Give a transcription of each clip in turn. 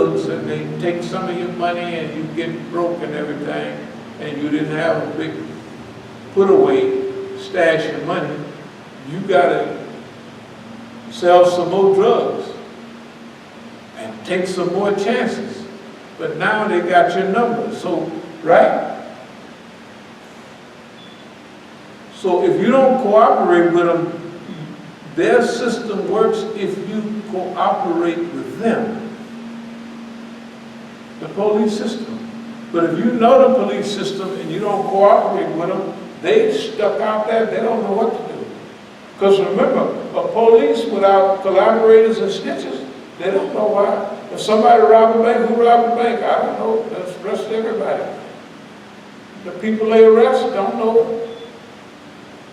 and they take some of your money and you get broke and everything, and you didn't have a big put away stash of money, you gotta sell some more drugs and take some more chances. But now they got your number, so, right? So if you don't cooperate with them, their system works if you cooperate with them. The police system. But if you know the police system and you don't cooperate with them, they stuck out there, they don't know what to do. Because remember, a police without collaborators and snitches, they don't know why. If somebody robbed a bank, who robbed a bank? I don't know. Let's arrest everybody. The people they arrest don't know.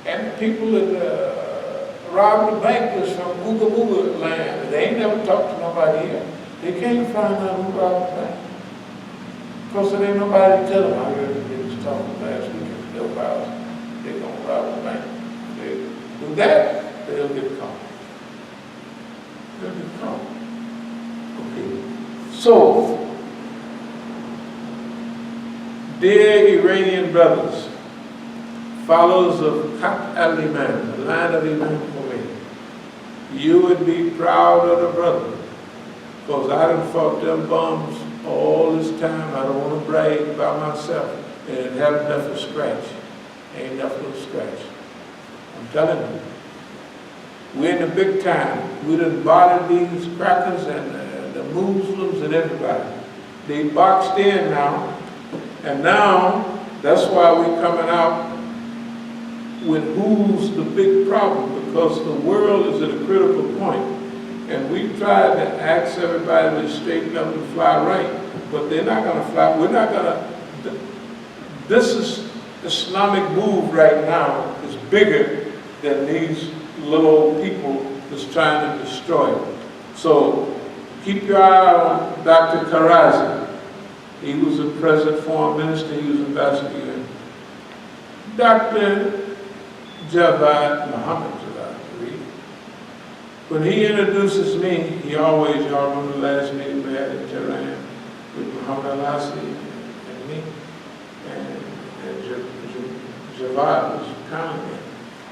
And the people that robbed the bank is from Ooga Booga land. They ain't never talked to nobody here. They can't find out who robbed the bank. Because there ain't nobody to tell them. I heard they was talking last week at the house. They're going to rob the bank. They do that, they'll get caught. They'll get caught. Okay. So, dear Iranian brothers, followers of al-Imam, the line of Imam for me, you would be proud of the brother, because I done fought them bombs all this time. I don't want to brag about myself, and it haven't enough to scratch. Ain't enough to scratch. I'm telling you, we're in the big time. We done bothered these crackers and the Muslims and everybody. They boxed in now, and now that's why we're coming out with who's the big problem, because the world is at a critical point. And we tried to ask everybody to straighten up and fly right, but they're not going to fly. We're not going to. This is Islamic move right now is bigger than these little old people that's trying to destroy it. So keep your eye on Dr. Karazi. He was a president, foreign minister, he was ambassador. Dr. Javad, Muhammad Javad, when he introduces me, he always, y'all remember the last meeting we had in Tehran with Muhammad al-Asli and me, and Javad was commenting.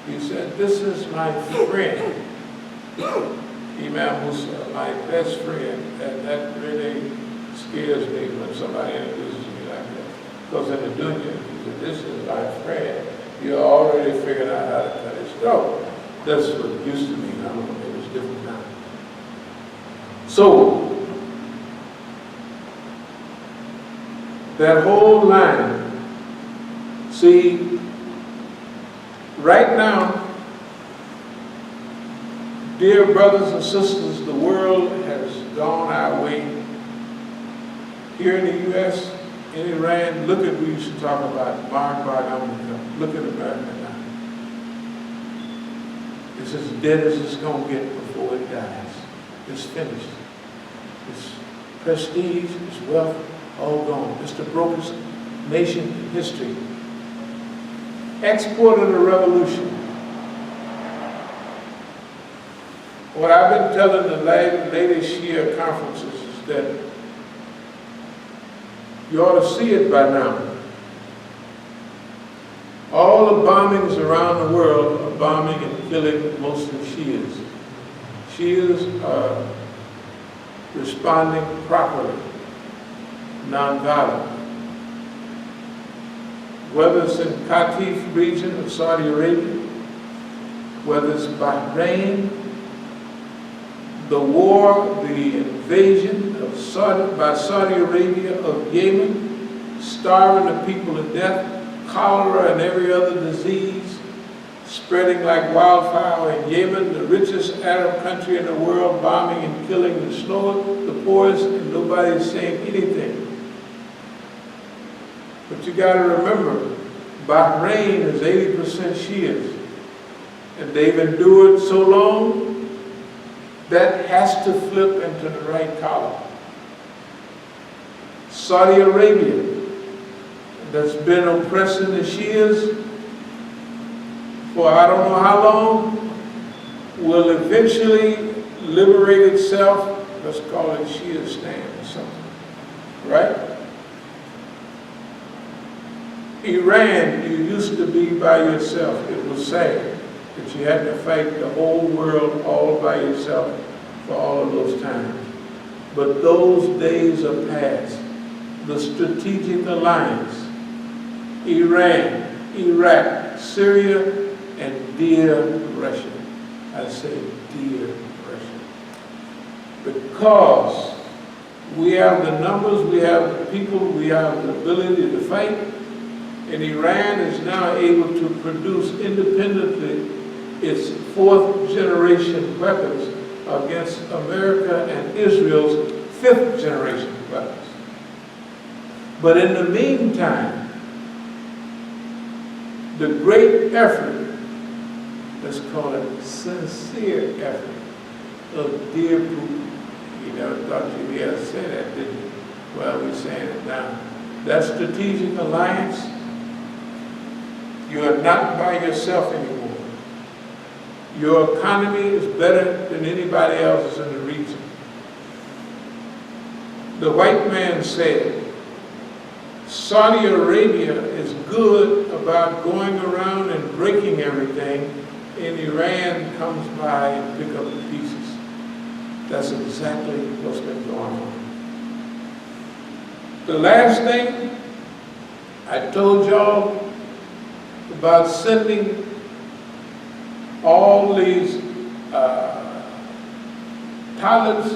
He said, "This is my friend, Imam Musa, my best friend," and that really scares me when somebody introduces me like that. Because in the dunya, he said, "This is my friend." You already figured out how to cut his throat. That's what it used to mean. I don't know, it was different now. So, that whole line, see, right now, dear brothers and sisters, the world has gone our way. Here in the U.S., in Iran, look at, we used to talk about look at America now. It's as dead as it's going to get before it dies. It's finished. Its prestige, its wealth, all gone. It's the brokest nation in history. Export of the revolution. What I've been telling the latest Shia conferences is that you ought to see it by now. All the bombings around the world are bombing and killing mostly Shias. Shias are responding properly, non-violent. Whether it's in Qatif region of Saudi Arabia, whether it's Bahrain, the war, the invasion of by Saudi Arabia of Yemen, starving the people to death, cholera and every other disease spreading like wildfire in Yemen, the richest Arab country in the world, bombing and killing the poorest, and nobody's saying anything. But you got to remember, Bahrain is 80% Shias, and they've endured so long, that has to flip into the right column. Saudi Arabia, that's been oppressing the Shias for I don't know how long, will eventually liberate itself let's call it Shia stand or something, right? Iran, you used to be by yourself. It was sad that you had to fight the whole world all by yourself for all of those times. But those days are past. The strategic alliance, Iran, Iraq, Syria, and dear Russia. I say dear Russia. Because we have the numbers, we have the people, we have the ability to fight, and Iran is now able to produce independently its fourth generation weapons against America and Israel's fifth generation weapons. But in the meantime, the great effort, let's call it sincere effort, of dear Putin. You never thought you'd hear us say that, did you? Well, we're saying it now. That strategic alliance, you are not by yourself anymore. Your economy is better than anybody else's in the region. The white man said, Saudi Arabia is good about going around and breaking everything, and Iran comes by and pick up the pieces. That's exactly what's been going on. The last thing, I told y'all about sending all these talibs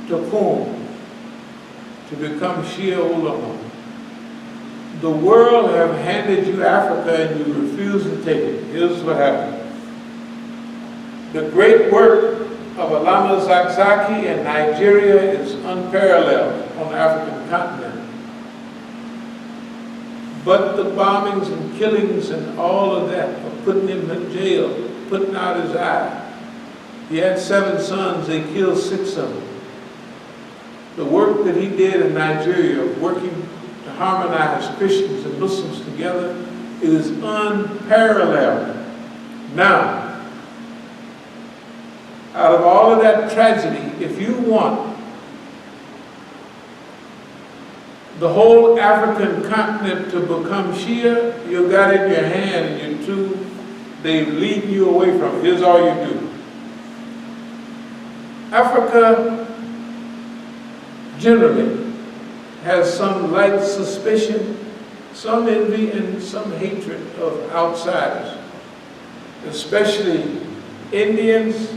to Qom to become Shia ulama. The world have handed you Africa and you refuse to take it. Here's what happened. The great work of Allama Zakzaki in Nigeria is unparalleled on the African continent. But the bombings and killings and all of that of putting him in jail, putting out his eye. He had 7 sons, they killed 6 of them. The work that he did in Nigeria, working to harmonize Christians and Muslims together, is unparalleled. Now, out of all of that tragedy, if you want the whole African continent to become Shia, you got it in your hand and you're too, they lead you away from it. Here's all you do. Africa generally has some light suspicion, some envy, and some hatred of outsiders, especially Indians,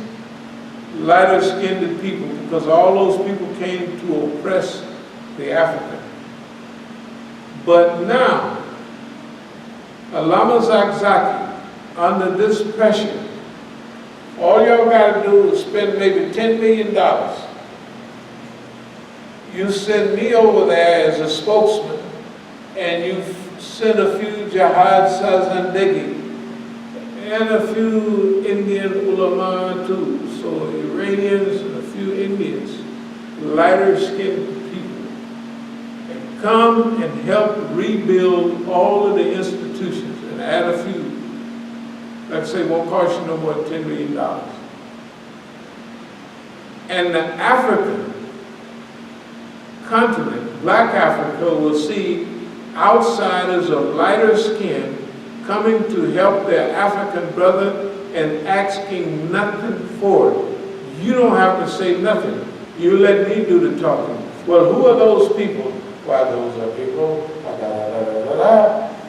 lighter-skinned people, because all those people came to oppress the African. But now, Allama Zakzaki, under this pressure, all y'all got to do is spend maybe $10 million. You send me over there as a spokesman, and you send a few Jihad Sazandegi, and a few Indian ulama too. So Iranians and a few Indians, lighter-skinned people, and come and help rebuild all of the institutions and add a few. Let's say won't cost you no more than $10 million. And the African continent, Black Africa, will see outsiders of lighter skin coming to help their African brother and asking nothing for it. You don't have to say nothing. You let me do the talking. Well, who are those people? Why, those are people,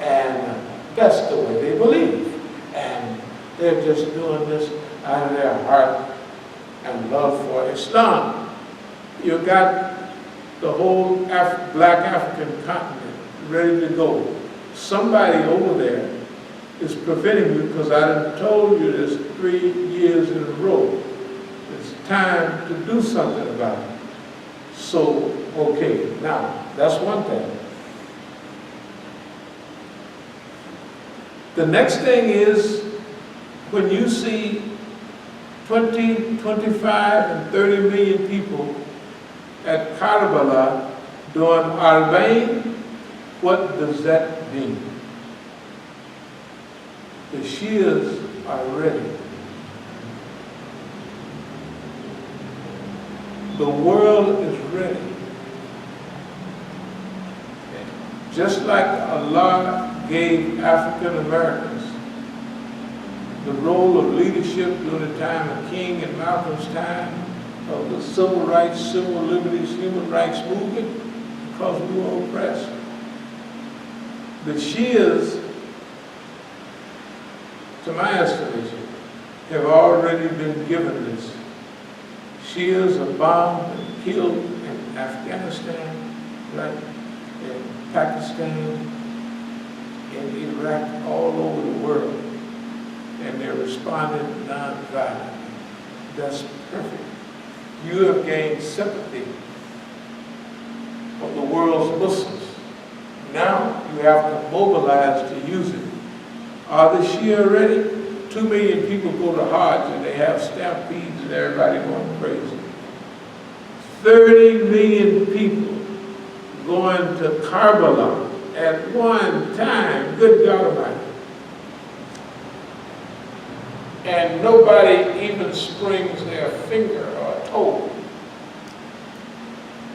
and that's the way they believe. And they're just doing this out of their heart and love for Islam. You got the whole Black African continent ready to go. Somebody over there is preventing you, because I done told you this 3 years in a row. It's time to do something about it. So, okay, now, that's one thing. The next thing is, when you see 20, 25, and 30 million people at Karbala doing Arbain, what does that mean? The Shias are ready. The world is ready. Just like Allah gave African Americans the role of leadership during the time of King and Malcolm's time, of the civil rights, civil liberties, human rights movement, because we were oppressed. The Shias, to my estimation, have already been given this. Shias are bombed and killed in Afghanistan, right? In Pakistan, in Iraq, all over the world. And they're responding non-violently. That's perfect. You have gained sympathy of the world's Muslims. Now you have to mobilize to use it. Are the Shia ready? 2 million people go to Hajj and they have stampedes and everybody going crazy. 30 million people going to Karbala at one time. Good God Almighty. And nobody even springs their finger or toe.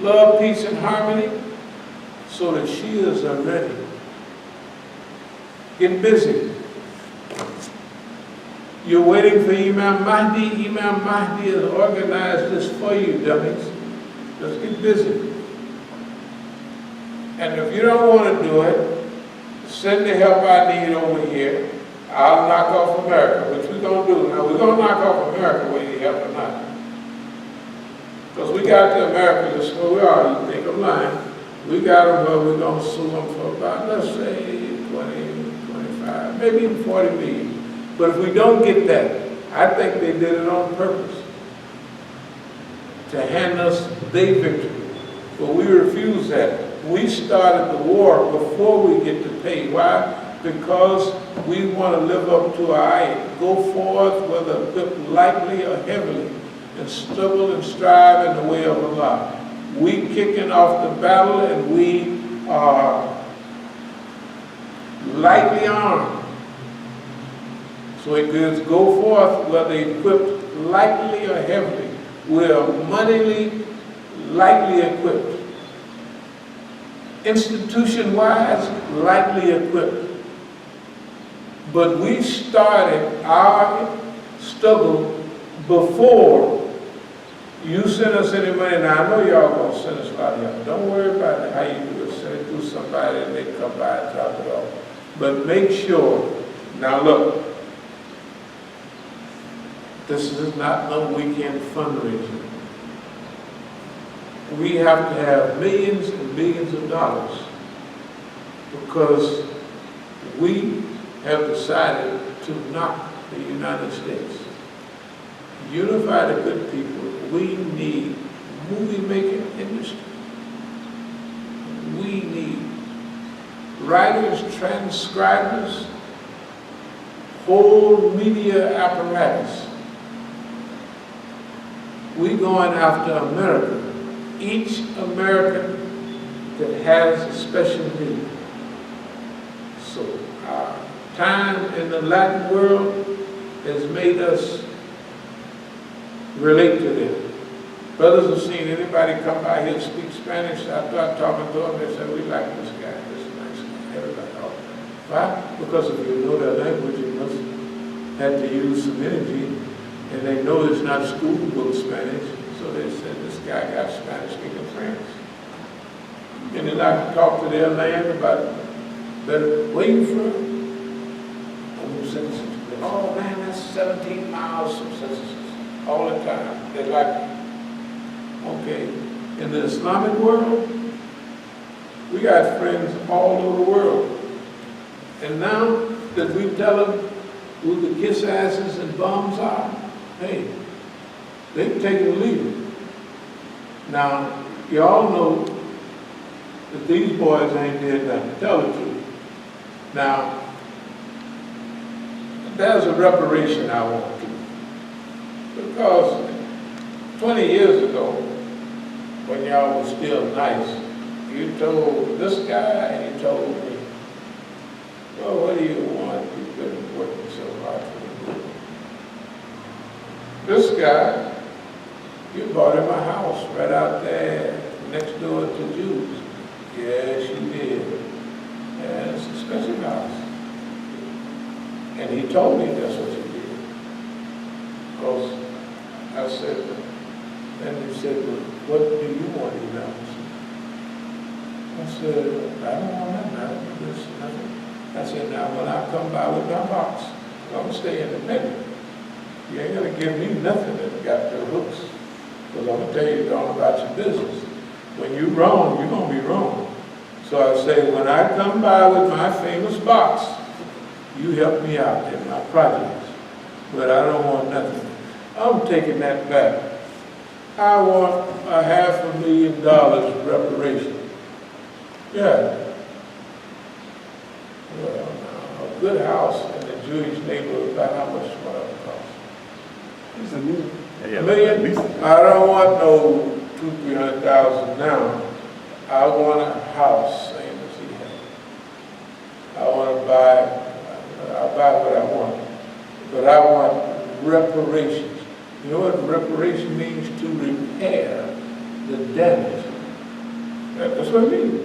Love, peace, and harmony, so the Shias are ready. Get busy. You're waiting for Imam Mahdi. Imam Mahdi has organized this for you, dummies. Just get busy. And if you don't want to do it, send the help I need over here. I'll knock off America, which we're going to do. Now, we're going to knock off America whether you help or not. Because we got the Americans, well, we are, you think I'm lying. We got them where we're going to sue them for about, let's say, 20, 25, maybe even 40 million. But if we don't get that, I think they did it on purpose to hand us their victory. But we refuse that. We started the war before we get to pay. Why? Because we want to live up to our aim. Go forth, whether equipped lightly or heavily, and struggle and strive in the way of Allah. We kicking off the battle and we are lightly armed. So it goes, go forth, whether equipped lightly or heavily. We are moneily, lightly equipped. Institution-wise, lightly equipped. But we started our struggle before you send us any money. Now, I know y'all going to send us a lot of y'all. Don't worry about it, how you do it. Send it through somebody and they come by and drop it off. But make sure, now look, this is not no weekend fundraiser. We have to have millions and millions of dollars because we have decided to knock the United States. Unify the good people. We need movie-making industry. We need writers, transcribers, whole media apparatus. We going after America. Each American that has a special need. So our time in the Latin world has made us relate to them. Brothers have seen anybody come by here and speak Spanish. I start talking to them, they say, we like this guy, this is a nice guy. Everybody, oh. Why? Because if you know their language, you must have to use some energy, and they know it's not schoolbook Spanish, so they said, this guy got Spanish-speaking friends. And they like to talk to their land about better waiting for them. Oh man, that's 17 miles from census. All the time. They like it. Okay. In the Islamic world, we got friends all over the world. And now that we tell them who the kiss asses and bums are, hey, they can take it or leave it. Now, you all know that these boys ain't did nothing. Tell the truth. Now, there's a reparation I want to. Because 20 years ago, when y'all was still nice, you told this guy and you told me, well, what do you want? You've been working so hard for me. This guy You bought him a house right out there next door to Jews. Yes, you did. And it's a special house. And he told me that's what you did. Because I said, and he said, well, what do you want, Imam? I said, I don't want nothing. There's nothing. I said, now when I come by with my box, I'm going to stay independent. You ain't going to give me nothing that got the hooks. Because I'm going to tell you all about your business. When you're wrong, you're going to be wrong. So I say, when I come by with my famous box, you help me out in my projects. But I don't want nothing. I'm taking that back. I want $500,000 reparation. Yeah. Well, a good house in a Jewish neighborhood, about how much would it cost? It's a million. $1 million? I don't want no $200,000-300,000 now. I want a house, same as he had. I want to buy, I'll buy what I want. But I want reparations. You know what reparation means? To repair the damage. That's what it means.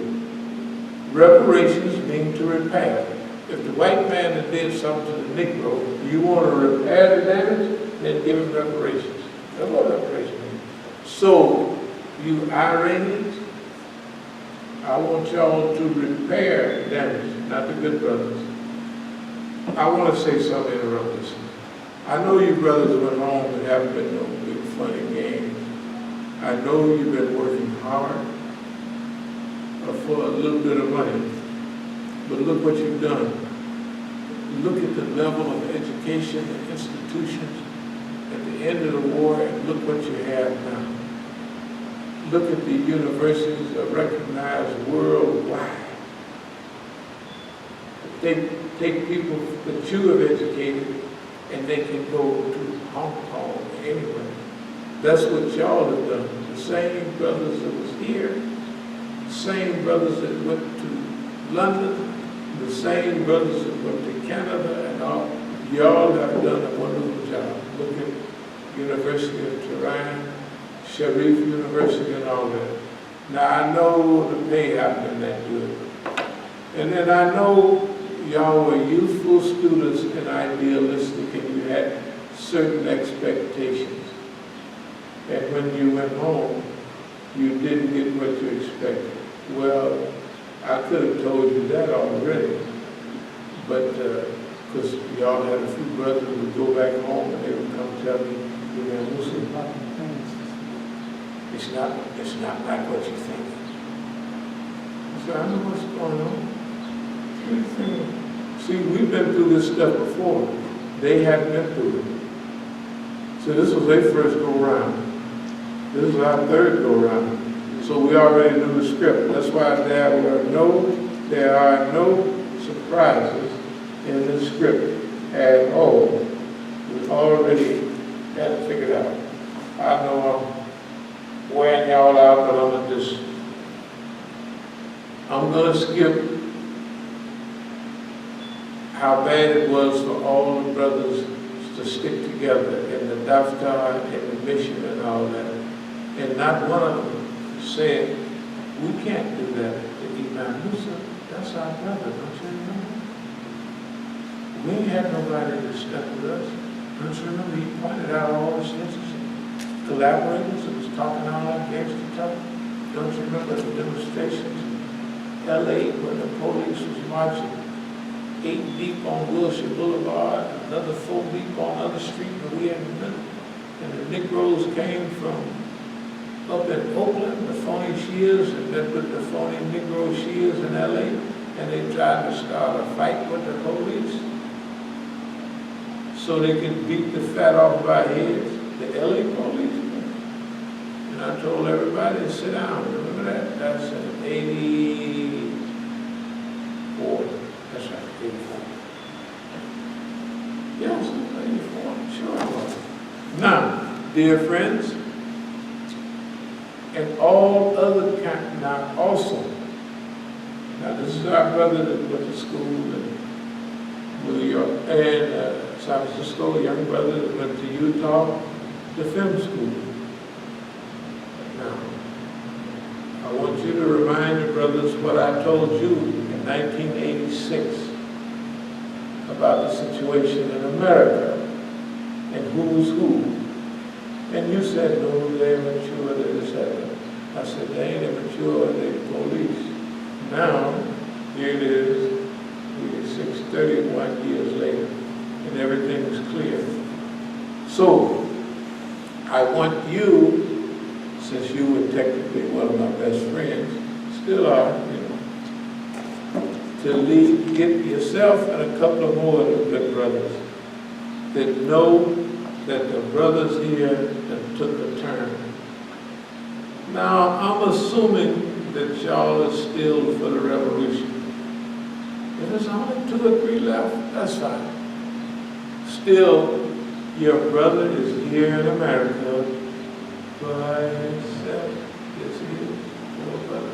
Reparations mean to repair. If the white man that did something to the Negro, you want to repair the damage, then give him reparations. That's what reparation means. So, you Iranians, I want y'all to repair damage, not the good brothers. I want to say something to interrupt this. I know you brothers went home and haven't been no big funny games. I know you've been working hard for a little bit of money. But look what you've done. Look at the level of education and institutions at the end of the war, and look what you have now. Look at the universities that are recognized worldwide. Take people that you have educated, and they can go to Hong Kong anywhere. That's what y'all have done. The same brothers that was here, the same brothers that went to London, the same brothers that went to Canada and all. Y'all have done a wonderful job. Look at University of Tehran, Sharif University and all that. Now I know the pay hasn't been that good. And then I know y'all were youthful students and idealistic, and you had certain expectations. And when you went home, you didn't get what you expected. Well, I could have told you that already, but because y'all had a few brothers who would go back home and they would come tell me, Musa, it's not like what you think. I said, I know what's going on. See, we've been through this stuff before. They hadn't been through it. So this was their first go-round. This is our third go-round. So we already knew the script. That's why there are no surprises in the script at all. We already had it figured out. I know I'm wearing y'all out, but I'm gonna skip how bad it was for all the brothers to stick together in the daftar, in the mission and all that. And not one of them said, we can't do that to Imam Musa. That's our brother, don't you remember? We ain't had nobody to step with us. Don't you remember? He pointed out all the snitches and collaborators that was talking all that gangster talk. Don't you remember the demonstrations in LA when the police was marching 8 deep on Wilshire Boulevard, another 4 deep on other street, and we in the middle. And the Negroes came from up in Oakland, the phony Shias, and then with the phony Negro Shias in LA, and they tried to start a fight with the police so they could beat the fat off of our heads, the LA police. And I told everybody to sit down. Remember that? That's in 84. That's right, 84. Yes, 84. Sure it was. Now, dear friends, and all other kind, now also, now this is our brother that went to school in New York, and San Francisco, a young brother that went to Utah, the film school. you to remind your brothers what I told you in 1986 about the situation in America and who's who. And you said, no, they're immature, they're this, that. I said, they ain't immature, they're police. Now, here it is, 31 years later, and everything is clear. So, I want you, since you were technically one of my best friends, still are, to get yourself and a couple of more of the good brothers that know that the brothers here that took a turn. Now, I'm assuming that y'all are still for the revolution. If there's only 2 or 3 left, that's fine. Still, your brother is here in America by himself. Yes, he is. Poor brother.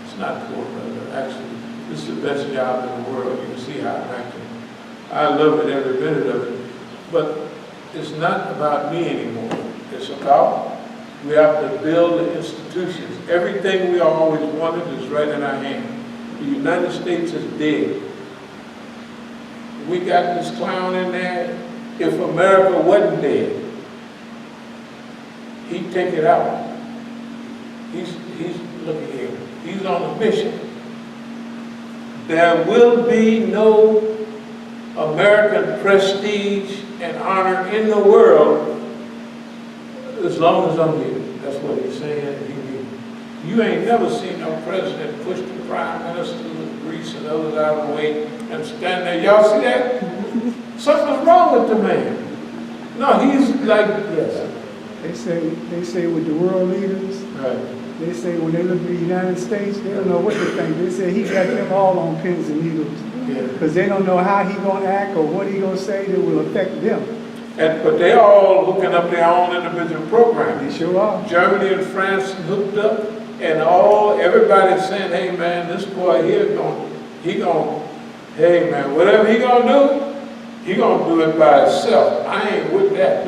It's not poor brother, actually. This is the best job in the world. You can see how I'm acting. I love it, every minute of it. But it's not about me anymore. It's about, we have to build the institutions. Everything we always wanted is right in our hand. The United States is dead. We got this clown in there. If America wasn't dead, he'd take it out. He's look at here. He's on a mission. There will be no American prestige and honor in the world as long as I'm here. That's what he's saying. You ain't never seen no president push the prime minister of Greece and others out of the way and stand there. Y'all see that? Something's wrong with the man. No, he's like, yes. They say with the world leaders, Right. they say when they look at the United States, they don't know what to think. They say he got them all on pins and needles. Because they don't know how he gonna act or what he gonna say that will affect them. But they all hooking up their own individual programs. They sure are. Germany and France hooked up, and everybody's saying, hey man, this boy here hey man, whatever he gonna do it by himself. I ain't with that,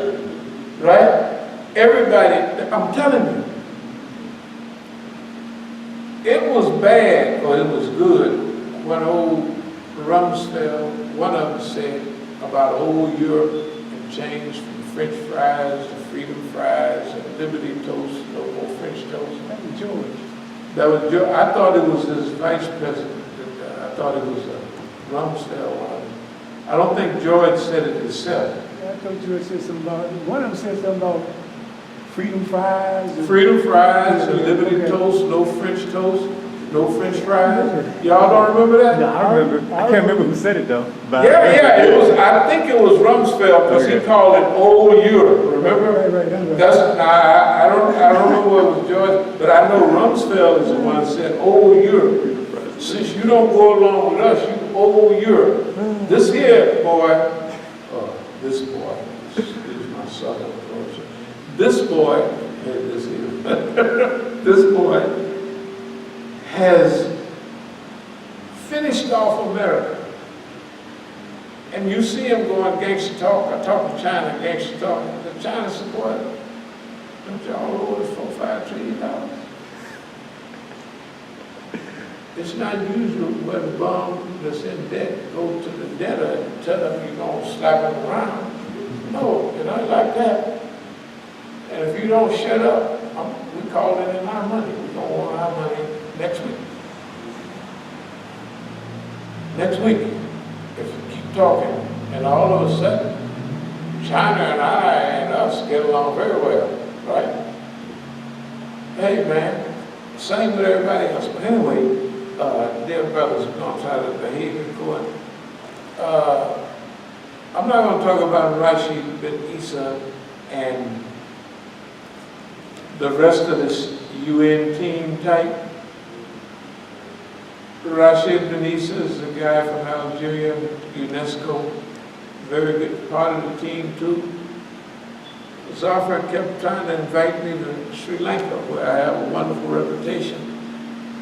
right? Everybody, I'm telling you, it was bad or it was good when old Rumsfeld, one of them said about old Europe and changed from French fries to freedom fries and liberty toast, no more French toast. That was George. That was George. I thought it was his vice president. I thought it was Rumsfeld one. I don't think George said it himself. Yeah, I thought George said something about, one of them said something about freedom fries. Freedom fries and liberty toast, no French toast. No French fries? Y'all don't remember that? No, I remember. I can't remember who said it though. Yeah, it was. I think it was Rumsfeld because he called it old Europe. Remember? Right. I don't remember what it was George, but I know Rumsfeld is the one that said old Europe. Since you don't go along with us, you old Europe. This here boy, this boy, excuse my southern approach. This boy, this boy has finished off America. And you see him going gangster talk. I talk to China gangster talk. The China said, boy, don't y'all owe us $4-5 trillion? It's not usual when a bum that's in debt go to the debtor and tell him you're going to slap him around. No, it ain't like that. And if you don't shut up, we call it in our money. We're going to want our money next week. Next week, if you keep talking, and all of a sudden, China and I and us get along very well, right? Hey man, same with everybody else. But anyway, dear brothers, I'm trying to behave going. I'm not going to talk about Rashid bin Isa and the rest of this UN team type. Rashid bin Isa is a guy from Algeria, UNESCO, very good part of the team too. Zafar kept trying to invite me to Sri Lanka, where I have a wonderful reputation,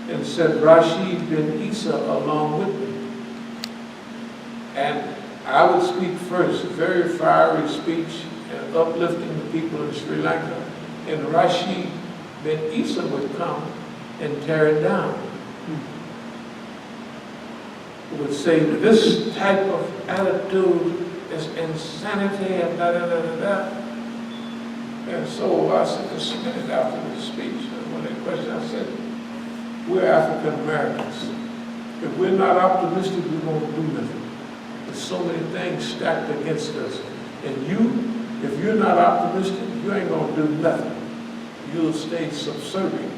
and said Rashid bin Isa along with me. And I would speak first, a very fiery speech and uplifting the people in Sri Lanka. And Rashid bin Isa would come and tear it down. It would say this type of attitude is insanity and da da da da da. And so I said, just a minute after the speech, and when they questioned, I said, we're African Americans. If we're not optimistic, we won't do nothing. There's so many things stacked against us. And you, if you're not optimistic, you ain't gonna do nothing. You'll stay subservient.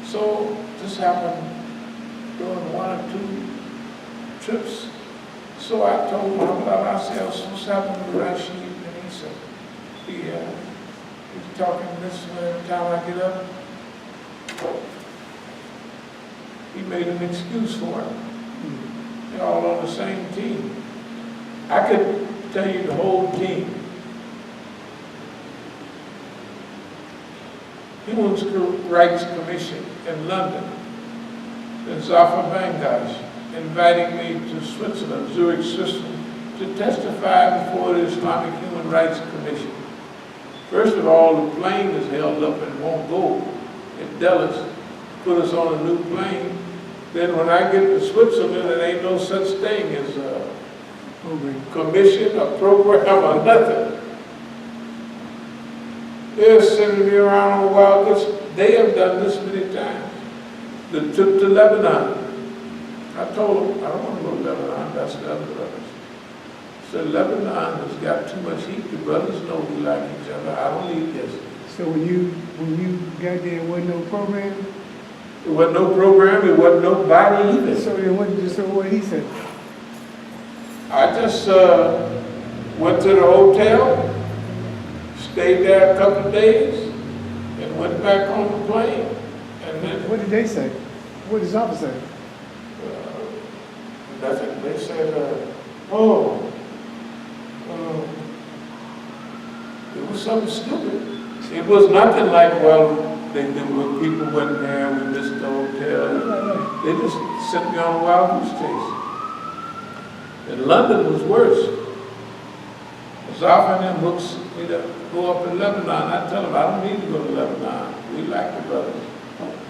So this happened during 1 or 2 trips. So I told Muhammad I said, what's happening to Rashid? And he said, he's talking this way every time I get up. He made an excuse for him. They're all on the same team. I could tell you the whole team. Human Rights Commission in London, then Zafar Bangash, inviting me to Switzerland, Zurich, Switzerland, to testify before the Islamic Human Rights Commission. First of all, the plane is held up and won't go in Dallas. Put us on a new plane. Then when I get to Switzerland, there ain't no such thing as a commission, a program, or nothing. They're sending me around on wild goose. They have done this many times. The trip to Lebanon. I told them, I don't want to go to Lebanon, that's the other brothers. So Lebanon has got too much heat. The brothers know we like each other. I don't need this. So when you got there, there wasn't no program? There wasn't no program, there wasn't nobody either. So then what he said? I just went to the hotel, stayed there a couple of days, and went back on the plane. And then What did they say? What did his officer say? Nothing. They said, it was something stupid. It was nothing like, well, people went there, we missed the hotel. They just sent me on a wild goose chase. And London was worse. Zafar and them hooks me to go up in Lebanon. I tell them, I don't need to go to Lebanon. We like the brothers.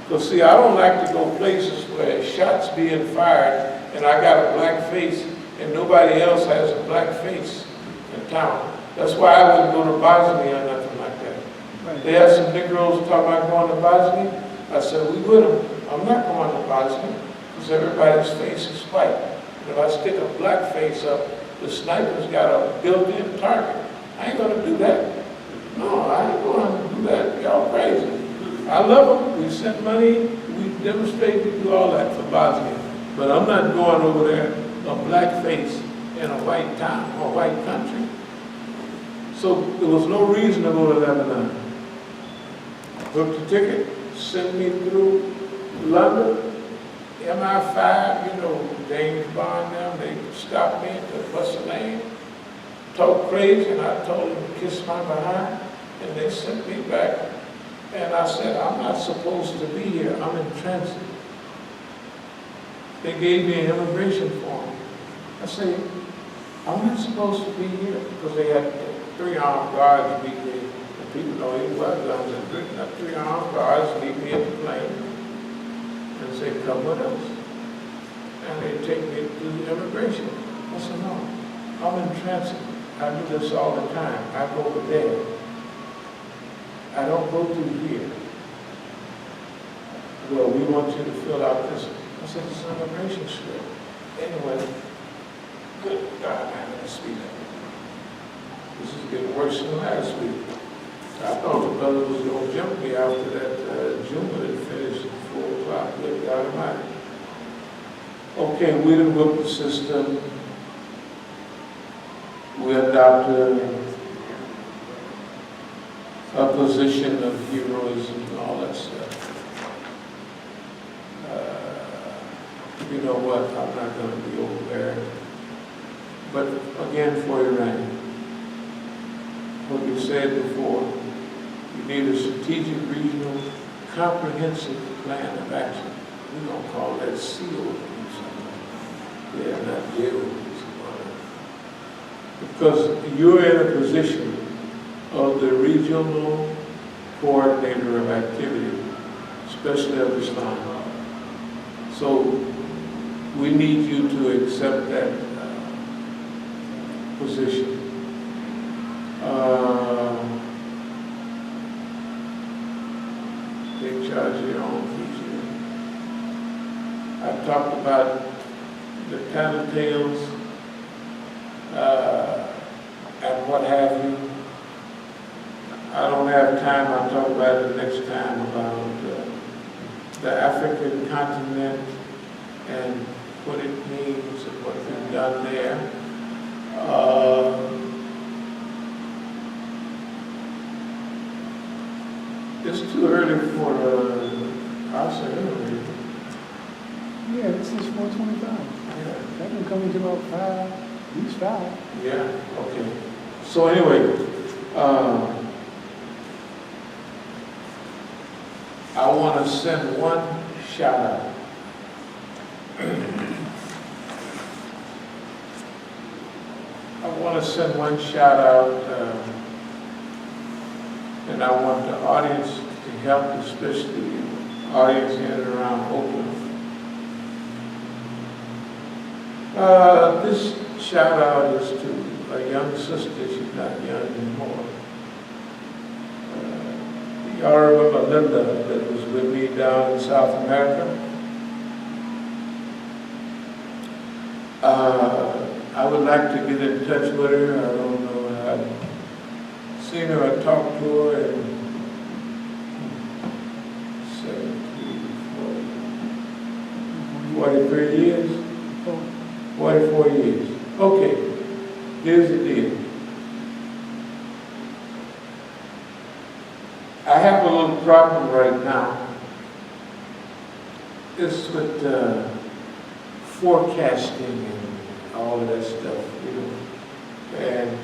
Because see, I don't like to go places where shots being fired and I got a black face and nobody else has a black face in town. That's why I wouldn't go to Bosnia or nothing like that. Right. They had some Negroes talking about going to Bosnia. I said, we with them. I'm not going to Bosnia because everybody's face is white. And if I stick a black face up, the sniper's got a built-in target. I ain't going to do that. No, I ain't going to do that. Y'all crazy. I love them. We send money. We demonstrate. We do all that for Bosnia. But I'm not going over there a black face in a white town or white country. So there was no reason to go to Lebanon. Booked the ticket, sent me through London, MI5, you know, James Bond them, they stopped me at the bus lane, talked crazy, and I told them to kiss my behind, and they sent me back. And I said, I'm not supposed to be here, I'm in transit. They gave me an immigration form. I said, I'm not supposed to be here, because they had 3 armed guards meet me. And people know he was guns and drinking. 3 armed guards meet me at the plane and say, come with us. And they take me to the immigration. I said, no, I'm in transit. I do this all the time. I go over there. I don't go through here. Well, we want you to fill out this. I said, it's an immigration script. Anyway, good God, I had to speed up. This is getting worse than last week. I thought the brother was going to jump me after that Juma had finished at 4 o'clock. Good God Almighty. Okay, we done whipped the system. We adopted a position of heroism and all that stuff. You know what? I'm not going to be over there. But again, for Iran, what we said before, you need a strategic, regional, comprehensive plan of action. We're going to call that SEAL or something. Yeah, not jail. Because you're in a position of the regional coordinator of activity especially of Islam. So we need you to accept that position. Take charge of your own future. I've talked about the tattletales and what have you. I don't have time. I'll talk about it next time about the African continent and what it means and what we've done there. It's too early for us anyway. Yeah, this is 4:25. Yeah. That can come into about 5, at least 5. Yeah, okay. So anyway, I want to send one shout out. I want to send one shout out, and I want the audience to help, especially the audience in and around Oakland. This shout out is to a young sister. She's not young anymore. Y'all remember Linda that was with me down in South America? I would like to get in touch with her. I don't know. I've seen her, I talked to her, and 43 years? 44 years. Okay, here's the deal. I have a little problem right now. It's with forecasting and all of that stuff, you know. And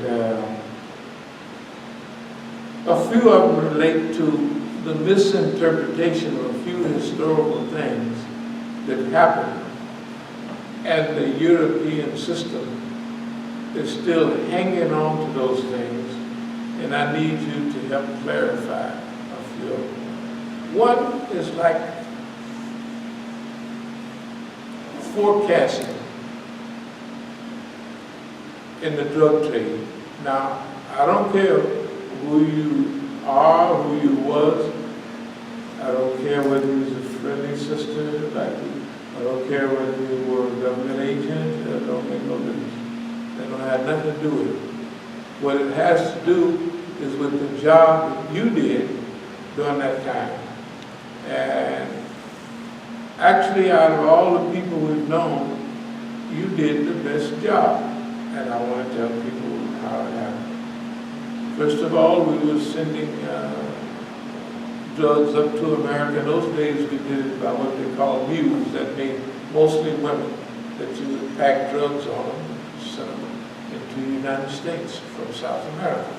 a few of them relate to the misinterpretation of a few historical things that happened. And the European system is still hanging on to those things. And I need you to help clarify a few of them. One is like forecasting in the drug trade. Now, I don't care who you are, who you was. I don't care whether you was a friendly sister, like I don't care whether you were a government agent. It don't make no difference. They don't have nothing to do with it. What it has to do is with the job that you did during that time. And actually, out of all the people we've known, you did the best job. And I want to tell people how it happened. First of all, we were sending drugs up to America. In those days, we did it by what they call mules. That means mostly women, that you would pack drugs on them and send them into the United States from South America.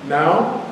Now,